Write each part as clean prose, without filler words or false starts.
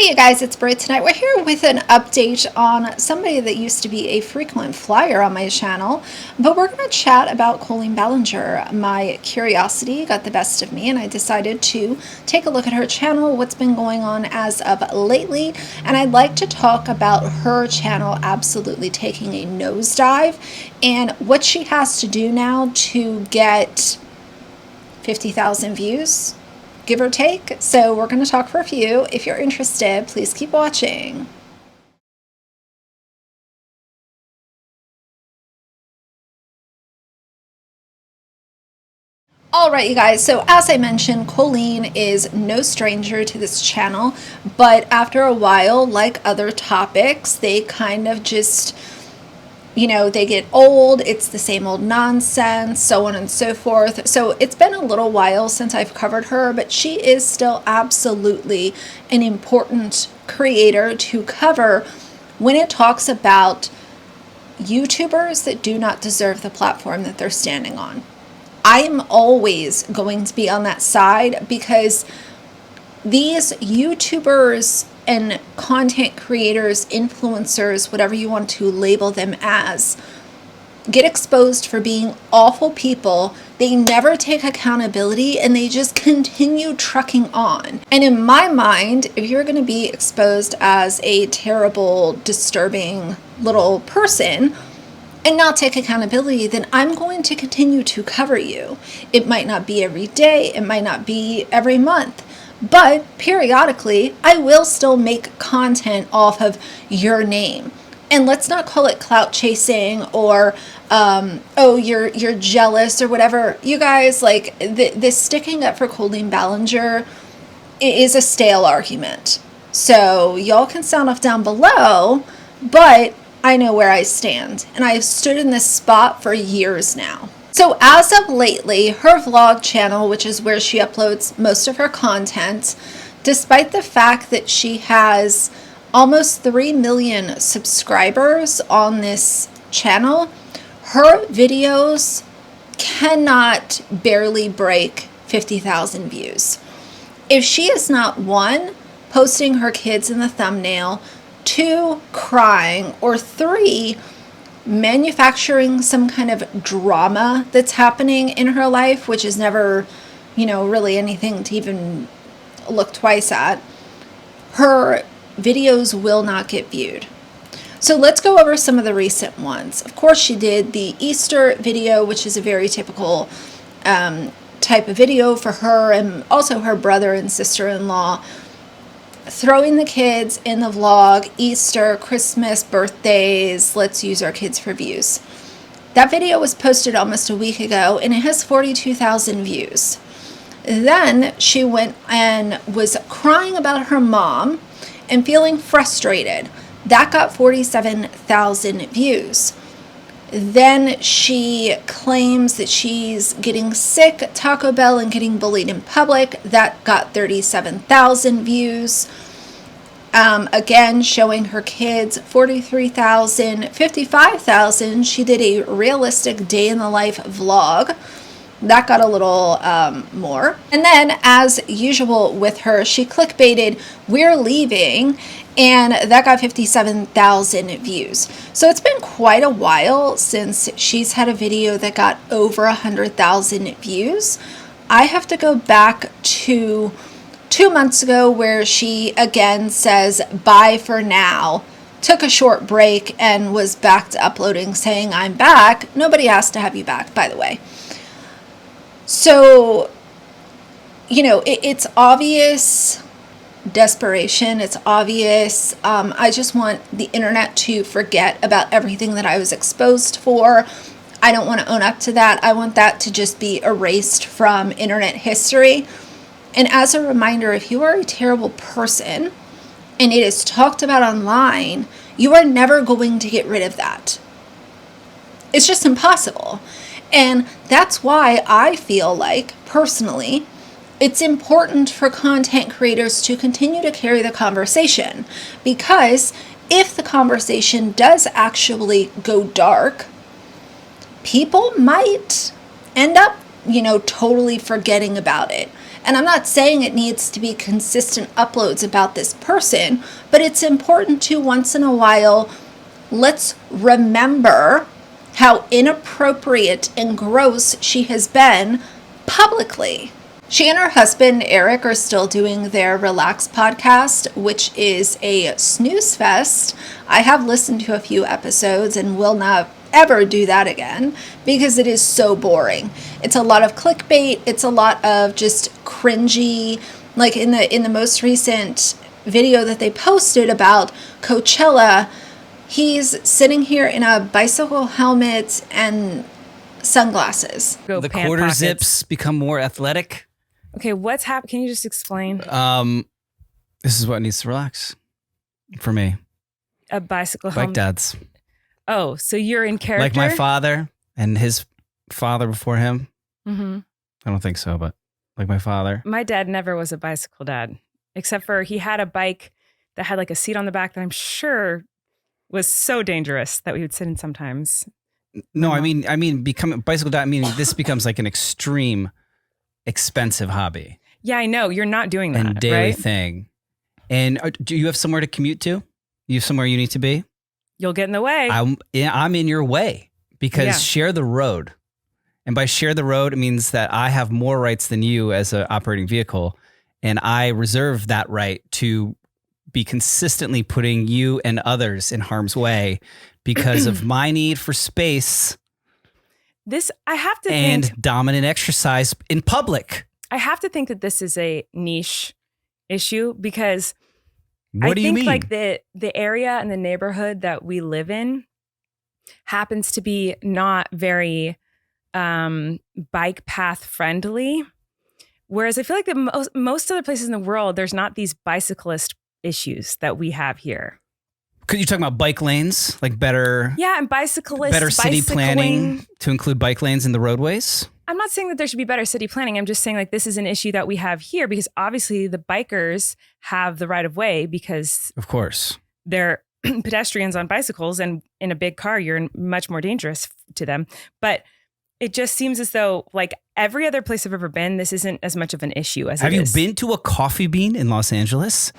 Hey you guys, it's Brit. Tonight we're here with an update on somebody that used to be a frequent flyer on my channel, but we're going to chat about Colleen Ballinger. My curiosity got the best of me and I decided to take a look at her channel, what's been going on as of lately, and I'd like to talk about her channel absolutely taking a nosedive and what she has to do now to get 50,000 views, give or take. So we're going to talk for a few. If you're interested, please keep watching. Alright you guys, so as I mentioned, Colleen is no stranger to this channel, but after a while, like other topics, they kind of just, they get old, it's the same old nonsense, so on and so forth. So it's been a little while since I've covered her, but she is still absolutely an important creator to cover when it talks about YouTubers that do not deserve the platform that they're standing on. I'm always going to be on that side because these YouTubers and content creators, influencers, whatever you want to label them as, get exposed for being awful people. They never take accountability and they just continue trucking on. And in my mind, if you're going to be exposed as a terrible, disturbing little person and not take accountability, then I'm going to continue to cover you. It might not be every day, it might not be every month, but periodically I will still make content off of your name. And let's not call it clout chasing or oh, you're jealous or whatever. You guys, like this sticking up for Colleen Ballinger is a stale argument. So y'all can sound off down below, but I know where I stand, and I've stood in this spot for years now. So as of lately, her vlog channel, which is where she uploads most of her content, despite the fact that she has almost 3 million subscribers on this channel, her videos cannot barely break 50,000 views. If she is not, one, posting her kids in the thumbnail, two, crying, or three, manufacturing some kind of drama that's happening in her life, which is never, really anything to even look twice at, her videos will not get viewed. So let's go over some of the recent ones. Of course, she did the Easter video, which is a very typical type of video for her and also her brother and sister-in-law, throwing the kids in the vlog, Easter, Christmas, birthdays, let's use our kids for views. That video was posted almost a week ago and it has 42,000 views. Then she went and was crying about her mom and feeling frustrated. That got 47,000 views. Then she claims that she's getting sick at Taco Bell and getting bullied in public. That got 37,000 views. Again, showing her kids, 43,000, 55,000. She did a realistic day in the life vlog. That got a little more. And then, as usual with her, she clickbaited, "We're leaving," and that got 57,000 views. So it's been quite a while since she's had a video that got over 100,000 views. I have to go back to 2 months ago where she again says, "Bye for now," took a short break and was back to uploading saying, "I'm back." Nobody asked to have you back, by the way. So, it's obvious desperation. It's obvious. I just want the internet to forget about everything that I was exposed for. I don't want to own up to that. I want that to just be erased from internet history. And as a reminder, if you are a terrible person and it is talked about online, you are never going to get rid of that. It's just impossible. And that's why I feel like, personally, it's important for content creators to continue to carry the conversation. Because if the conversation does actually go dark, people might end up, totally forgetting about it. And I'm not saying it needs to be consistent uploads about this person, but it's important to once in a while, let's remember how inappropriate and gross she has been publicly. She and her husband, Eric, are still doing their Relax podcast, which is a snooze fest. I have listened to a few episodes and will not ever do that again because it is so boring. It's a lot of clickbait. It's a lot of just cringy. Like in the most recent video that they posted about Coachella, he's sitting here in a bicycle helmet and sunglasses. The quarter zips become more athletic. Okay, what's happening? Can you just explain? This is what needs to relax for me. A bicycle Bike helmet. dads. Oh, so you're in character? Like my father and his father before him. Mm-hmm. I don't think so, but like my father. My dad never was a bicycle dad, except for he had a bike that had like a seat on the back that I'm sure was so dangerous that we would sit in sometimes. No, I mean, becoming bicycle dad, meaning this becomes like an extreme, expensive hobby. Yeah, I know. You're not doing that, and daily right? thing. And do you have somewhere to commute to? You have somewhere you need to be? You'll get in the way. I'm in your way because share the road. And by share the road, it means that I have more rights than you as an operating vehicle. And I reserve that right to be consistently putting you and others in harm's way because of my need for space. I have to and think dominant exercise in public. I have to think that this is a niche issue because What do you mean? like the area and the neighborhood that we live in happens to be not very bike path friendly. Whereas I feel like that most other places in the world, there's not these bicyclist issues that we have here. Could you talk about bike lanes, like better? Yeah, and bicyclists, better city bicycling. planning to include bike lanes in the roadways. I'm not saying that there should be better city planning. I'm just saying like this is an issue that we have here because obviously the bikers have the right of way because of course they're pedestrians on bicycles, and in a big car, you're much more dangerous to them. But it just seems as though like every other place I've ever been, this isn't as much of an issue as Have it you is. been to a coffee bean in Los Angeles?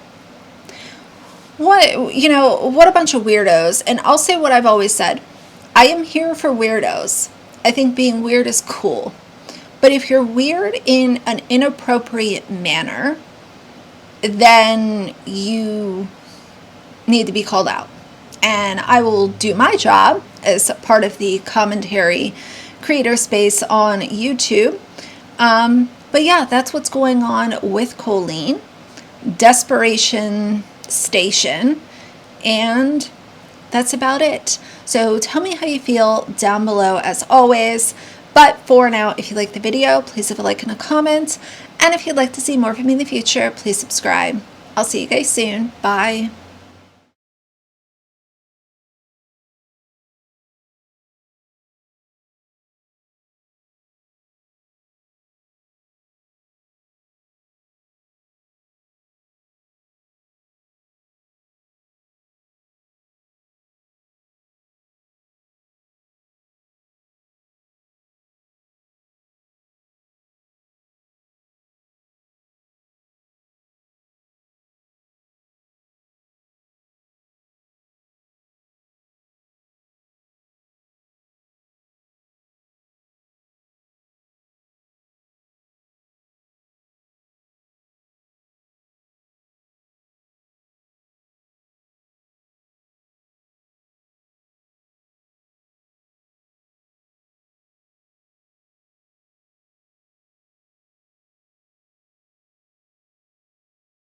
What a bunch of weirdos. And I'll say what I've always said. I am here for weirdos. I think being weird is cool. But if you're weird in an inappropriate manner, then you need to be called out. And I will do my job as part of the commentary creator space on YouTube. But yeah, that's what's going on with Colleen. Desperation Station, and that's about it. So tell me how you feel down below as always. But for now, if you like the video, please leave a like and a comment. And if you'd like to see more from me in the future, please subscribe. I'll see you guys soon. Bye.